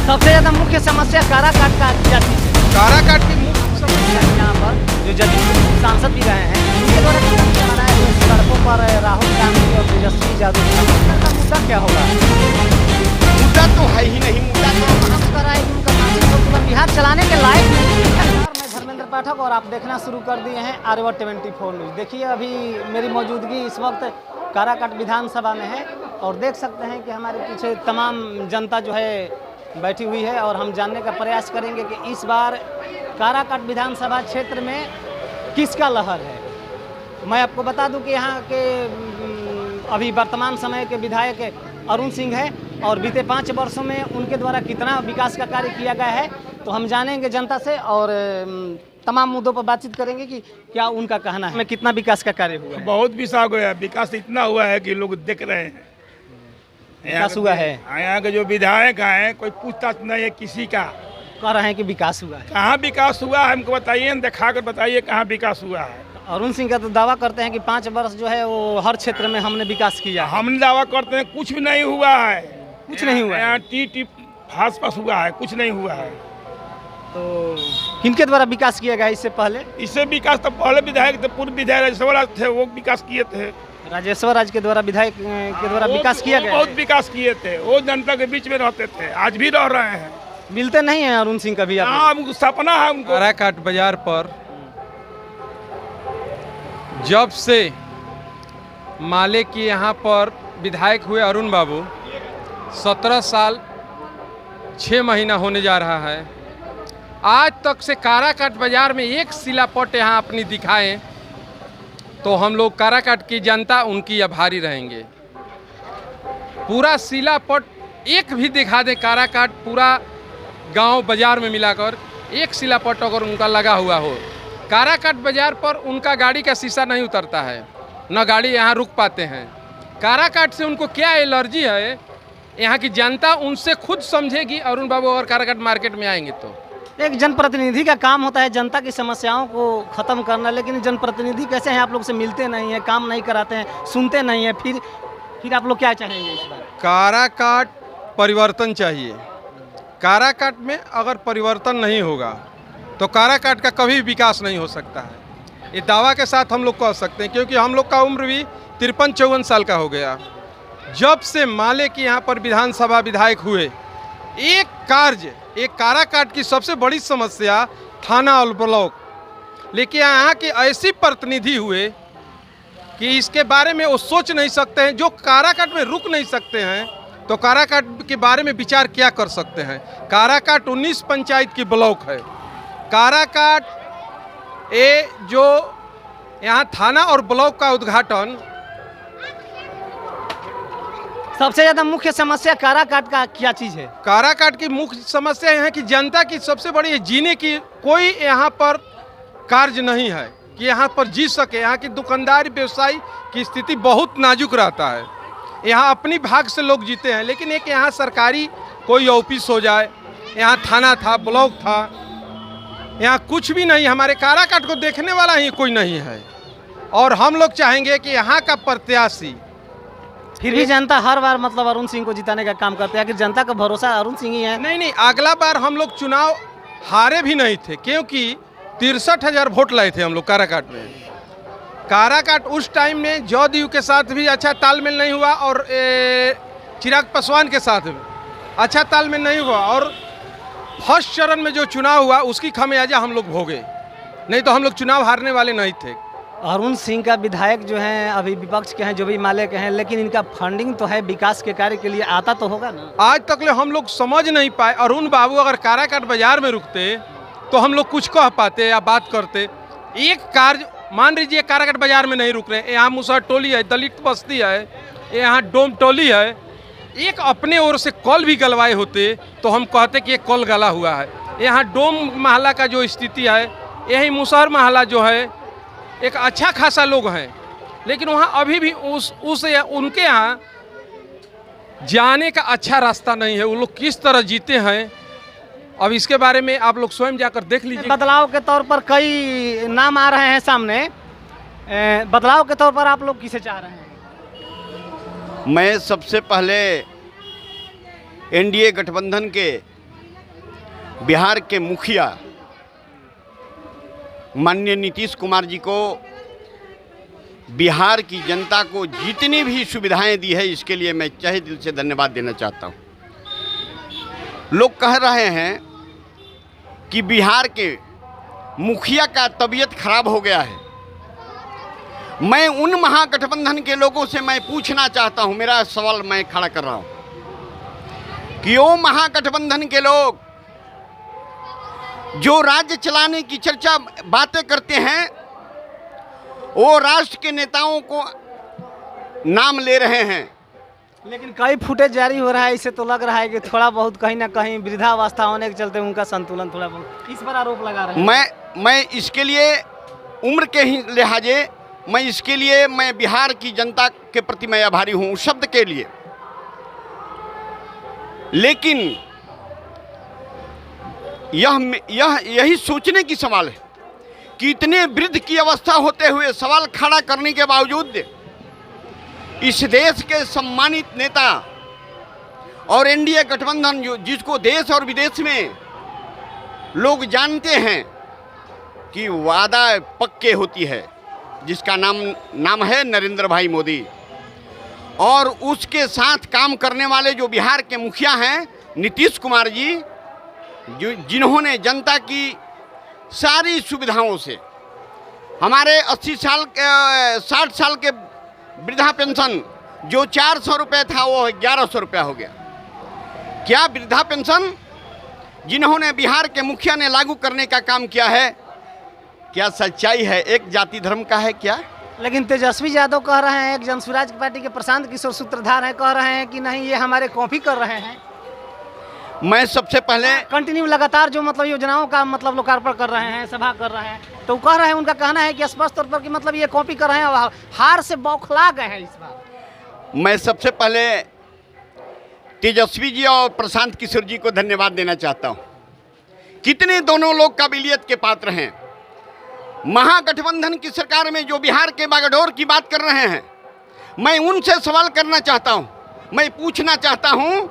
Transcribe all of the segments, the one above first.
सबसे ज्यादा मुख्य समस्या काराकाट का क्या चीज है? काराकाट की मुख्य समस्या यहाँ पर जो जदयू सांसद भी रहे हैं उनके द्वारा कितना बनाया है सड़कों पर राहुल गांधी और तेजस्वी यादव का मुद्दा क्या होगा? मुद्दा तो है ही नहीं। मुद्दा तो कहाँ पर आएगी उनका मानसिक संतुलन बिहार चलाने के लायक नहीं है। मैं धर्मेंद्र पाठक और आप देखना शुरू कर दिए हैं आर्यवर्त 24 न्यूज। देखिए अभी मेरी मौजूदगी इस वक्त काराकाट विधानसभा में है और देख सकते हैं कि हमारे पीछे तमाम जनता जो है बैठी हुई है और हम जानने का प्रयास करेंगे कि इस बार काराकाट विधानसभा क्षेत्र में किसका लहर है। मैं आपको बता दूं कि यहाँ के अभी वर्तमान समय के विधायक अरुण सिंह है और बीते 5 वर्षों में उनके द्वारा कितना विकास का कार्य किया गया है तो हम जानेंगे जनता से और तमाम मुद्दों पर बातचीत करेंगे कि क्या उनका कहना है कितना विकास का कार्य हुआ है। बहुत विकास हुआ है। विकास इतना हुआ है कि लोग देख रहे हैं। विकास हुआ है। यहाँ के जो विधायक हैं कोई पूछताछ नहीं है किसी का। कह रहे हैं कि विकास हुआ है। कहाँ विकास हुआ है हमको बताइए, दिखा कर बताइए कहाँ विकास हुआ है। अरुण सिंह का तो दावा करते हैं कि 5 वर्ष जो है वो हर क्षेत्र में हमने विकास किया है। हम दावा करते हैं कुछ भी नहीं हुआ है। कुछ नहीं हुआ है। यहाँ टी फास पास हुआ है, कुछ नहीं हुआ है। तो किनके द्वारा विकास किया गया इससे पहले? इससे विकास तो पहले विधायक थे, पूर्व विधायक राजेश्वर थे, वो विकास किए थे। राजेश्वर राज के द्वारा विधायक के द्वारा विकास किया गया। बहुत विकास किए थे। वो जनता के बीच में रहते थे, आज भी रह रहे हैं। मिलते नहीं हैं अरुण सिंह कभी आप? हाँ, सपना है उनको। काराकाट बाजार पर जब से माले की यहाँ पर विधायक हुए अरुण बाबू 17 साल 6 महीना होने जा रहा है, आज तक से काराकाट बाजार में एक शिलापट यहाँ अपनी दिखाएं तो हम लोग काराकाट की जनता उनकी आभारी रहेंगे। पूरा शिलापट एक भी दिखा दे, काराकाट पूरा गांव बाजार में मिलाकर एक शिलापट अगर उनका लगा हुआ हो। काराकाट बाजार पर उनका गाड़ी का शीशा नहीं उतरता है, न गाड़ी यहाँ रुक पाते हैं। काराकाट से उनको क्या एलर्जी है यहाँ की जनता उनसे खुद समझेगी। अरुण बाबू अगर काराकाट मार्केट में आएंगे तो एक जनप्रतिनिधि का काम होता है जनता की समस्याओं को खत्म करना, लेकिन जनप्रतिनिधि कैसे हैं? आप लोग से मिलते नहीं हैं, काम नहीं कराते हैं, सुनते नहीं हैं, फिर आप लोग क्या चाहेंगे इस बार? काराकाट परिवर्तन चाहिए। काराकाट में अगर परिवर्तन नहीं होगा तो काराकाट का कभी विकास नहीं हो सकता है। ये दावा के साथ हम लोग कह सकते हैं, क्योंकि हम लोग का उम्र भी 53-54 साल का हो गया। जब से माले की यहाँ पर विधानसभा विधायक हुए, एक कार्य, एक काराकाट की सबसे बड़ी समस्या थाना और ब्लॉक, लेकिन यहाँ के ऐसे प्रतिनिधि हुए कि इसके बारे में वो सोच नहीं सकते हैं। जो काराकाट में रुक नहीं सकते हैं तो काराकाट के बारे में विचार क्या कर सकते हैं। काराकाट 19 पंचायत की ब्लॉक है। काराकाट ये जो यहाँ थाना और ब्लॉक का उद्घाटन, सबसे ज्यादा मुख्य समस्या काराकाट का क्या चीज है? काराकाट की मुख्य समस्या है कि जनता की सबसे बड़ी जीने की कोई यहाँ पर कार्य नहीं है कि यहाँ पर जी सके। यहाँ की दुकानदारी व्यवसाय की स्थिति बहुत नाजुक रहता है। यहाँ अपनी भाग से लोग जीते हैं, लेकिन एक यहाँ सरकारी कोई ऑफिस हो जाए, यहाँ थाना था, ब्लॉक था, यहाँ कुछ भी नहीं। हमारे काराकाट को देखने वाला ही कोई नहीं है। और हम लोग चाहेंगे कि यहाँ का प्रत्याशी, फिर भी जनता हर बार मतलब अरुण सिंह को जिताने का काम करते हैं कि जनता का भरोसा अरुण सिंह ही है। नहीं, अगला बार हम लोग चुनाव हारे भी नहीं थे, क्योंकि 63,000 वोट लाए थे हम लोग काराकाट में। काराकाट उस टाइम में जदयू के साथ भी अच्छा तालमेल नहीं हुआ और चिराग पासवान के साथ भी अच्छा तालमेल नहीं हुआ, और फर्स्ट चरण में जो चुनाव हुआ उसकी खामियाजा हम लोग भोगे, नहीं तो हम लोग चुनाव हारने वाले नहीं थे। अरुण सिंह का विधायक जो हैं अभी विपक्ष के हैं, जो भी माले के हैं, लेकिन इनका फंडिंग तो है, विकास के कार्य के लिए आता तो होगा ना। आज तक ले हम लोग समझ नहीं पाए। अरुण बाबू अगर काराकाट बाजार में रुकते तो हम लोग कुछ कह पाते या बात करते। एक कार्य मान लीजिए काराकाट बाजार में नहीं रुक रहे, यहाँ मुसहर टोली है, दलित बस्ती है, यहाँ डोम टोली है, एक अपने ओर से कॉल भी गलवाए होते तो हम कहते कि एक कॉल गला हुआ है। यहाँ डोम मोहल्ला का जो स्थिति है, यही मुसहर मोहल्ला जो है एक अच्छा खासा लोग हैं, लेकिन वहाँ अभी भी उनके यहाँ जाने का अच्छा रास्ता नहीं है। वो लोग किस तरह जीते हैं, अब इसके बारे में आप लोग स्वयं जाकर देख लीजिए। बदलाव के तौर पर कई नाम आ रहे हैं सामने, बदलाव के तौर पर आप लोग किसे चाह रहे हैं? मैं सबसे पहले एनडीए गठबंधन के बिहार के मुखिया माननीय नीतीश कुमार जी को बिहार की जनता को जितनी भी सुविधाएं दी है, इसके लिए मैं तहे दिल से धन्यवाद देना चाहता हूं। लोग कह रहे हैं कि बिहार के मुखिया का तबीयत खराब हो गया है। मैं उन महागठबंधन के लोगों से मैं पूछना चाहता हूं, मेरा सवाल मैं खड़ा कर रहा हूं कि वो महागठबंधन के लोग जो राज्य चलाने की चर्चा बातें करते हैं, वो राष्ट्र के नेताओं को नाम ले रहे हैं, लेकिन कई फुटेज जारी हो रहा है। इससे तो लग रहा है कि थोड़ा बहुत कहीं ना कहीं वृद्धावस्था होने के चलते उनका संतुलन थोड़ा बहुत, इस पर आरोप लगा रहे हैं। मैं इसके लिए उम्र के ही लिहाजे मैं इसके लिए मैं बिहार की जनता के प्रति मैं आभारी हूं उस शब्द के लिए। लेकिन यही सोचने की सवाल है कि इतने वृद्ध की अवस्था होते हुए सवाल खड़ा करने के बावजूद इस देश के सम्मानित नेता और एनडीए गठबंधन जिसको देश और विदेश में लोग जानते हैं कि वादा पक्के होती है, जिसका नाम है नरेंद्र भाई मोदी, और उसके साथ काम करने वाले जो बिहार के मुखिया हैं नीतीश कुमार जी, जिन्होंने जनता की सारी सुविधाओं से हमारे 60 साल के वृद्धा पेंशन जो 400 रुपये था वो 1100 रुपया हो गया। क्या वृद्धा पेंशन जिन्होंने बिहार के मुखिया ने लागू करने का काम किया है, क्या सच्चाई है एक जाति धर्म का है क्या? लेकिन तेजस्वी यादव कह रहे हैं, एक जनसुराज पार्टी के प्रशांत किशोर सूत्रधार हैं, कह रहे हैं कि नहीं ये हमारे कॉपी कर रहे हैं। मैं सबसे पहले कंटिन्यू लगातार जो मतलब योजनाओं का मतलब लोकार्पण कर रहे हैं, सभा कर रहे हैं, तो कह रहे हैं, उनका कहना है कि स्पष्ट तौर पर कि मतलब ये कॉपी कर रहे हैं और हार से बौखला गए हैं इस बार। मैं सबसे पहले तेजस्वी जी और प्रशांत किशोर जी को धन्यवाद देना चाहता हूं। कितने दोनों लोग काबिलियत के पात्र हैं। महागठबंधन की सरकार में जो बिहार के बागडोर की बात कर रहे हैं, मैं उनसे सवाल करना चाहता हूं, मैं पूछना चाहता हूं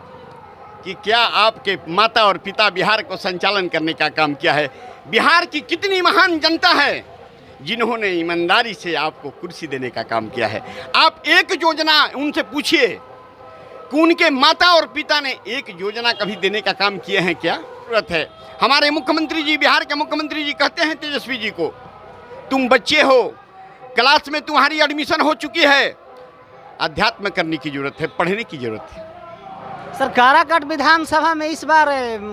कि क्या आपके माता और पिता बिहार को संचालन करने का काम किया है? बिहार की कितनी महान जनता है जिन्होंने ईमानदारी से आपको कुर्सी देने का काम किया है। आप एक योजना उनसे पूछिए कि उनके माता और पिता ने एक योजना कभी देने का काम किए हैं क्या? जरूरत है। हमारे मुख्यमंत्री जी, बिहार के मुख्यमंत्री जी कहते हैं तेजस्वी जी को, तुम बच्चे हो, क्लास में तुम्हारी एडमिशन हो चुकी है, अध्यात्म करने की जरूरत है, पढ़ने की जरूरत है। सर, काराकाट विधानसभा में इस बार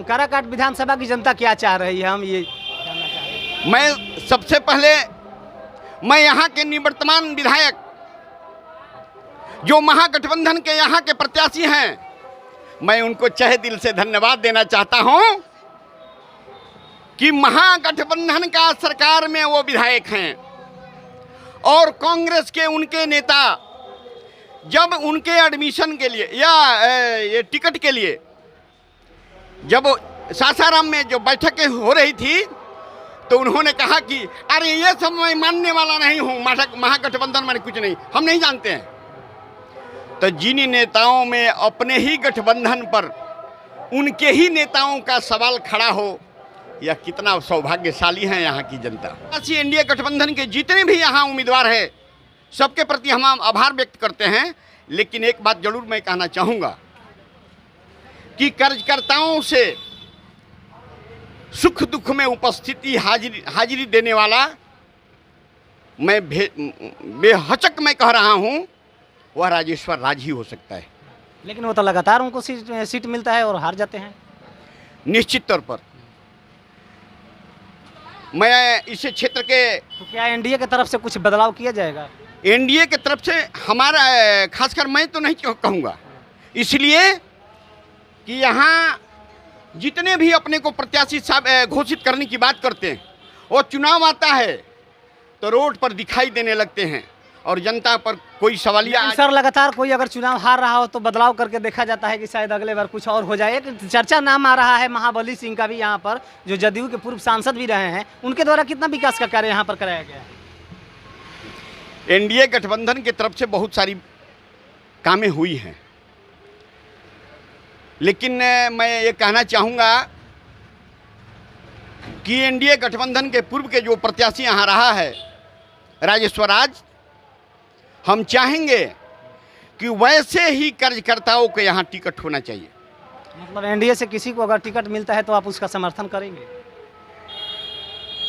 काराकाट विधानसभा की जनता क्या चाह रही है, हम ये जानना चाह रहे हैं। मैं सबसे पहले मैं यहाँ के निवर्तमान विधायक जो महागठबंधन के यहाँ के प्रत्याशी हैं, मैं उनको तहे दिल से धन्यवाद देना चाहता हूँ कि महागठबंधन का सरकार में वो विधायक हैं और कांग्रेस के उनके नेता जब उनके एडमिशन के लिए या ये टिकट के लिए जब सासाराम में जो बैठकें हो रही थी, तो उन्होंने कहा कि अरे ये सब मैं मानने वाला नहीं हूँ, महागठबंधन मैंने कुछ नहीं, हम नहीं जानते हैं। तो जिन नेताओं में अपने ही गठबंधन पर उनके ही नेताओं का सवाल खड़ा हो, यह कितना सौभाग्यशाली है यहाँ की जनता। ऐसी एनडीए गठबंधन के जितने भी यहाँ उम्मीदवार हैं, सबके प्रति हम आभार व्यक्त करते हैं। लेकिन एक बात जरूर मैं कहना चाहूँगा कि कार्यकर्ताओं से सुख दुख में उपस्थिति हाजिरी देने वाला मैं बेहचक मैं कह रहा हूँ, वह राजेश्वर राज ही हो सकता है। लेकिन वो तो लगातार उनको सीट मिलता है और हार जाते हैं। निश्चित तौर पर मैं इस क्षेत्र के, तो क्या एनडीए की तरफ से कुछ बदलाव किया जाएगा? एनडीए की तरफ से हमारा, खासकर मैं तो नहीं कहूँगा, इसलिए कि यहाँ जितने भी अपने को प्रत्याशी घोषित करने की बात करते हैं, वो चुनाव आता है तो रोड पर दिखाई देने लगते हैं और जनता पर कोई सवालिया। सर, लगातार कोई अगर चुनाव हार रहा हो तो बदलाव करके देखा जाता है कि शायद अगले बार कुछ और हो जाए। एक चर्चा नाम आ रहा है महाबली सिंह का भी यहाँ पर, जो जदयू के पूर्व सांसद भी रहे हैं, उनके द्वारा कितना विकास का कार्य यहाँ पर कराया गया है? एनडीए गठबंधन की तरफ से बहुत सारी कामें हुई हैं, लेकिन मैं ये कहना चाहूँगा कि एनडीए गठबंधन के पूर्व के जो प्रत्याशी यहाँ रहा है राजेश्वर राज, हम चाहेंगे कि वैसे ही कार्यकर्ताओं को यहाँ टिकट होना चाहिए। मतलब एनडीए से किसी को अगर टिकट मिलता है तो आप उसका समर्थन करेंगे?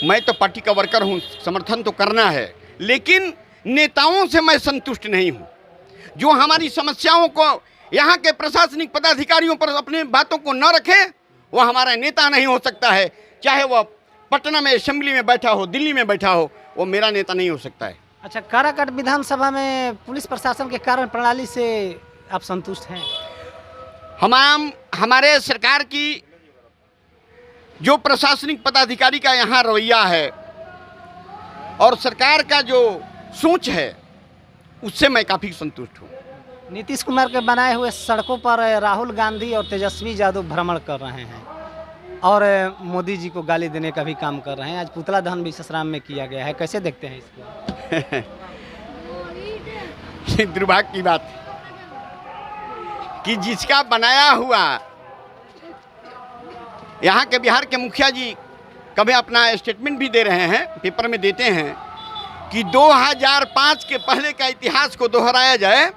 मैं तो पार्टी का वर्कर हूँ, समर्थन तो करना है, लेकिन नेताओं से मैं संतुष्ट नहीं हूँ। जो हमारी समस्याओं को यहाँ के प्रशासनिक पदाधिकारियों पर अपनी बातों को न रखे, वो हमारा नेता नहीं हो सकता है। चाहे वह पटना में असेंबली में बैठा हो, दिल्ली में बैठा हो, वो मेरा नेता नहीं हो सकता है। अच्छा, काराकाट विधानसभा में पुलिस प्रशासन के कार्य प्रणाली से आप संतुष्ट हैं? हमारे सरकार की जो प्रशासनिक पदाधिकारी का यहाँ रवैया है और सरकार का जो सोच है, उससे मैं काफ़ी संतुष्ट हूँ। नीतीश कुमार के बनाए हुए सड़कों पर राहुल गांधी और तेजस्वी यादव भ्रमण कर रहे हैं और मोदी जी को गाली देने का भी काम कर रहे हैं। आज पुतला दहन भी ससराम में किया गया है, कैसे देखते हैं इसको? ये दुर्भाग्य की बात है कि जिसका बनाया हुआ, यहाँ के बिहार के मुखिया जी कभी अपना स्टेटमेंट भी दे रहे हैं, पेपर में देते हैं कि 2005 के पहले का इतिहास को दोहराया जाए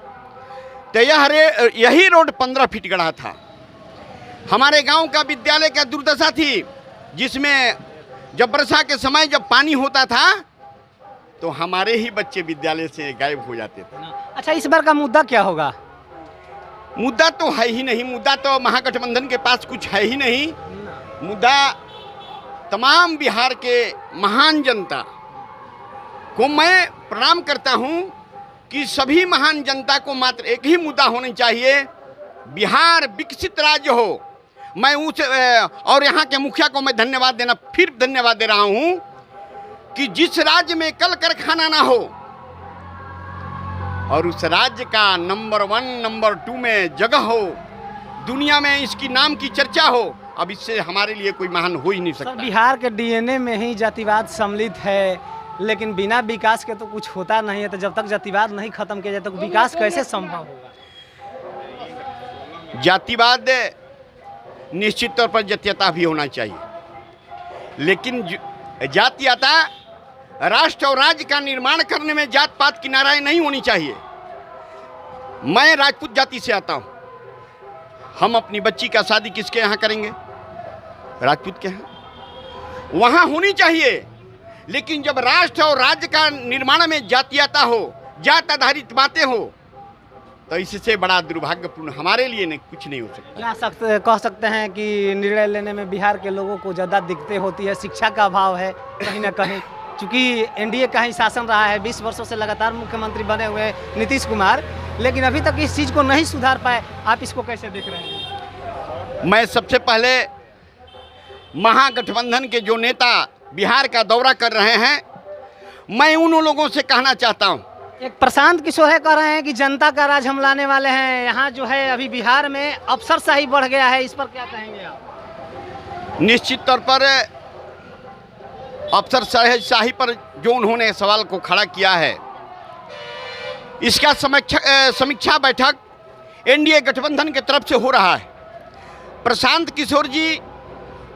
तो यही रोड 15 फीट गढ़ा था। हमारे गांव का विद्यालय का दुर्दशा थी, जिसमें जब वर्षा के समय जब पानी होता था तो हमारे ही बच्चे विद्यालय से गायब हो जाते थे। अच्छा, इस बार का मुद्दा क्या होगा? मुद्दा तो है ही नहीं, मुद्दा तो महागठबंधन के पास कुछ है ही नहीं। मुद्दा तमाम बिहार के महान जनता को मैं प्रणाम करता हूं कि सभी महान जनता को मात्र एक ही मुद्दा होना चाहिए, बिहार विकसित राज्य हो। मैं उस और यहाँ के मुखिया को मैं फिर धन्यवाद दे रहा हूं कि जिस राज्य में कल कारखाना ना हो और उस राज्य का नंबर 1 नंबर 2 में जगह हो, दुनिया में इसकी नाम की चर्चा हो, अब इससे हमारे लिए कोई महान हो ही नहीं सकता। बिहार के डीएनए में ही जातिवाद सम्मिलित है, लेकिन बिना विकास के तो कुछ होता नहीं है। तो जब तक जातिवाद नहीं खत्म किया जाए तो विकास कैसे संभव होगा? जातिवाद निश्चित तौर पर जातीयता भी होना चाहिए, लेकिन जातीयता राष्ट्र और राज्य का निर्माण करने में जात पात की नाराएं नहीं होनी चाहिए। मैं राजपूत जाति से आता हूं, हम अपनी बच्ची का शादी किसके यहाँ करेंगे? राजपूत के यहाँ। वहां होनी चाहिए, लेकिन जब राष्ट्र और राज्य का निर्माण में जातीयता हो, जात आधारित बातें हो, तो इससे बड़ा दुर्भाग्यपूर्ण हमारे लिए नहीं, कुछ नहीं हो सकता। कह सकते हैं कि निर्णय लेने में बिहार के लोगों को ज़्यादा दिक्कतें होती है, शिक्षा का अभाव है कहीं ना कहीं, क्योंकि एनडीए का ही शासन रहा है, 20 वर्षों से लगातार मुख्यमंत्री बने हुए नीतीश कुमार, लेकिन अभी तक इस चीज़ को नहीं सुधार पाए। आप इसको कैसे देख रहे हैं? मैं सबसे पहले महागठबंधन के जो नेता बिहार का दौरा कर रहे हैं, मैं उन लोगों से कहना चाहता हूं। एक प्रशांत किशोर है कह रहे हैं कि जनता का राज हम लाने वाले हैं। यहाँ जो है अभी बिहार में अफसरशाही बढ़ गया है, इस पर क्या कहेंगे आप? निश्चित तौर पर अफसरशाही पर जो उन्होंने सवाल को खड़ा किया है, इसका समीक्षा बैठक एनडीए गठबंधन की तरफ से हो रहा है। प्रशांत किशोर जी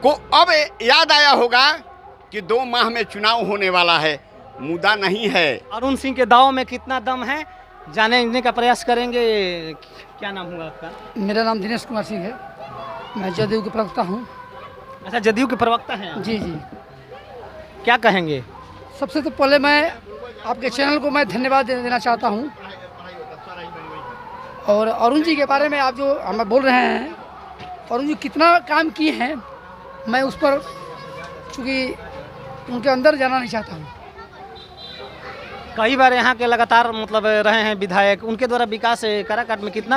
को अब याद आया होगा कि 2 माह में चुनाव होने वाला है, मुद्दा नहीं है। अरुण सिंह के दाव में कितना दम है, जानने का प्रयास करेंगे। क्या नाम हुआ आपका? मेरा नाम दिनेश कुमार सिंह है, मैं जदयू के प्रवक्ता हूँ। अच्छा, जदयू के प्रवक्ता हैं? जी जी। क्या कहेंगे? सबसे तो पहले मैं आपके चैनल को मैं धन्यवाद देना चाहता हूँ, और अरुण जी के बारे में आप जो हमें बोल रहे हैं, अरुण जी कितना काम किए हैं, मैं उस पर चूँकि उनके अंदर जाना नहीं चाहता हूँ। कई बार यहाँ के लगातार मतलब रहे हैं विधायक, उनके द्वारा विकास काराकाट में कितना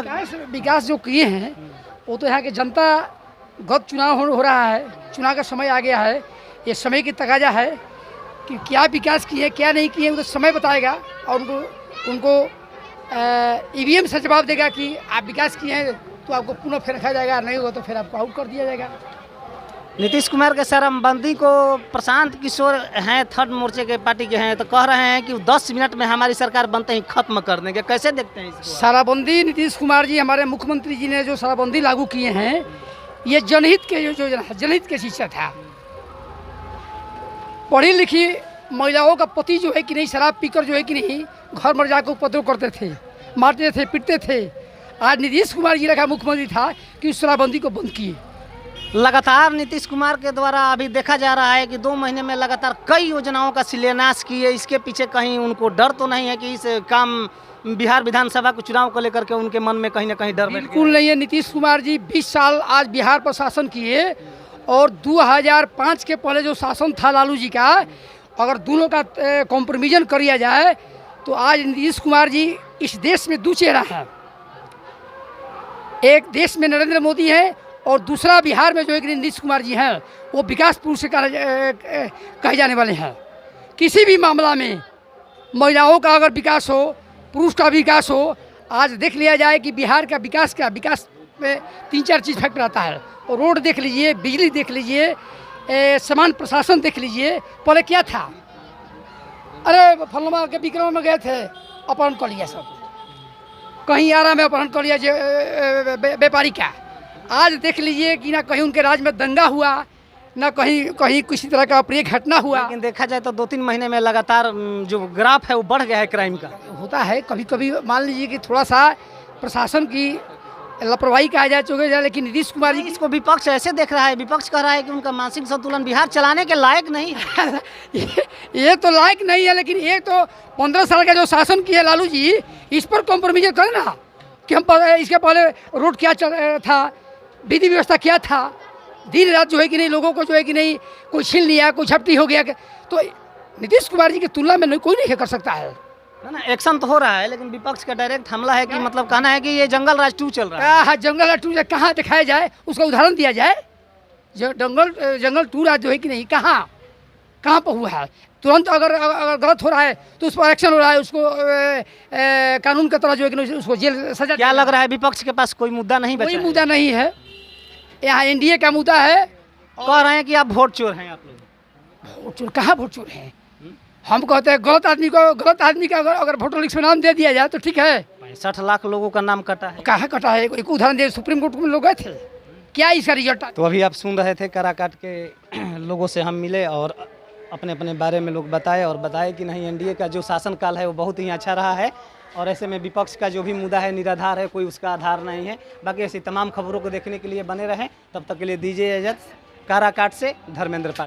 विकास जो किए हैं वो तो यहाँ के जनता, गत चुनाव हो रहा है, चुनाव का समय आ गया है, ये समय की तकाजा है कि क्या विकास किए क्या नहीं किए, वो तो समय बताएगा और उनको ईवीएम से जवाब देगा कि आप विकास किए हैं तो आपको पुनः फिर रखा जाएगा, नहीं होगा तो फिर आपको आउट कर दिया जाएगा। नीतीश कुमार के शराबबंदी को प्रशांत किशोर हैं, थर्ड मोर्चे के पार्टी के हैं, तो कह रहे हैं कि 10 मिनट में हमारी सरकार बनते ही खत्म कर देंगे। कैसे देखते हैं इसको? शराबबंदी नीतीश कुमार जी, हमारे मुख्यमंत्री जी ने जो शराबबंदी लागू किए हैं, ये जनहित के जनहित के शिक्षा था। पढ़ी लिखी महिलाओं का पति जो है कि नहीं शराब पीकर जो है कि नहीं घर मर जाकर उपद्रव करते थे, मारते थे, पीटते थे। आज नीतीश कुमार जी रखा मुख्यमंत्री था कि उस शराबबंदी को बंद किए। लगातार नीतीश कुमार के द्वारा अभी देखा जा रहा है कि 2 महीने में लगातार कई योजनाओं का शिलान्यास किए। इसके पीछे कहीं उनको डर तो नहीं है कि इस काम बिहार विधानसभा के चुनाव को लेकर के उनके मन में कहीं ना कहीं डर बैठ गया? बिल्कुल नहीं है। नीतीश कुमार जी 20 साल आज बिहार पर शासन किए और 2005 के पहले जो शासन था लालू जी का, अगर दोनों का कॉम्प्रोमिजन किया जाए तो आज नीतीश कुमार जी इस देश में 2 चेहरा है। एक देश में नरेंद्र मोदी है और दूसरा बिहार में जो है कि नीतीश कुमार जी हैं, वो विकास पुरुष से कहे जाने वाले हैं। किसी भी मामला में महिलाओं का अगर विकास हो, पुरुष का विकास हो, आज देख लिया जाए कि बिहार का विकास में 3-4 चीज़ फैक्टर आता है। और रोड देख लीजिए, बिजली देख लीजिए, समान प्रशासन देख लीजिए। पहले क्या था, अरे फलमा के विक्रम में गए थे, अपहरण कर लिया सब, कहीं आरा में अपहरण कर लिया व्यापारी का। आज देख लीजिए कि ना कहीं उनके राज्य में दंगा हुआ, ना कहीं किसी तरह का अप्रिय घटना हुआ। लेकिन देखा जाए तो 2-3 महीने में लगातार जो ग्राफ है वो बढ़ गया है क्राइम का। होता है कभी कभी, मान लीजिए कि थोड़ा सा प्रशासन की लापरवाही कहा जा चुके हैं, लेकिन नीतीश कुमार जी इसको विपक्ष ऐसे देख रहा है, विपक्ष कह रहा है कि उनका मानसिक संतुलन बिहार चलाने के लायक नहीं है। ये तो लायक नहीं है, लेकिन एक तो 15 साल का जो शासन किया लालू जी, इस पर कॉम्प्रोमाइज करें ना कि हम इसके पहले रोड क्या चल था, विधि व्यवस्था क्या था, दिन रात जो है कि नहीं लोगों को जो है कि नहीं कोई छीन लिया, कोई झपटी हो गया। तो नीतीश कुमार जी की तुलना में कोई नहीं कर सकता है ना। एक्शन तो हो रहा है, लेकिन विपक्ष का डायरेक्ट हमला है कि मतलब कहना है कि ये जंगल राज 2 चल रहा है। हाँ, जंगल राज 2 कहाँ दिखाया जाए, उसका उदाहरण दिया जाए। जो जंगल 2 राज जो है कि नहीं कहाँ पर हुआ है। तुरंत अगर गलत हो रहा है तो उस पर एक्शन हो रहा है, उसको कानून की तरह जो है कि उसको जेल सजा। क्या लग रहा है विपक्ष के पास कोई मुद्दा नहीं बचा? कोई मुद्दा नहीं है, यहाँ एनडीए का मुद्दा है। कह रहे हैं कि आप वोट चोर हैं। आप लोग वोट चोर कहाँ वोट चोर हैं? हम कहते हैं गलत आदमी का अगर वोटर लिस्ट में नाम दे दिया जाए तो ठीक है। 65 लाख लोगों का नाम कटा है। कहाँ कटा है? एक उदाहरण दे, सुप्रीम कोर्ट में लोग गए थे, क्या इसका रिजल्ट? तो अभी आप सुन रहे थे काराकाट के लोगों से हम मिले और अपने अपने बारे में लोग बताए कि नहीं, एनडीए का जो शासनकाल है वो बहुत ही अच्छा रहा है और ऐसे में विपक्ष का जो भी मुद्दा है निराधार है, कोई उसका आधार नहीं है। बाकी ऐसी तमाम खबरों को देखने के लिए बने रहें। तब तक के लिए दीजिए इजाज़त। काराकाट से धर्मेंद्र पाठक।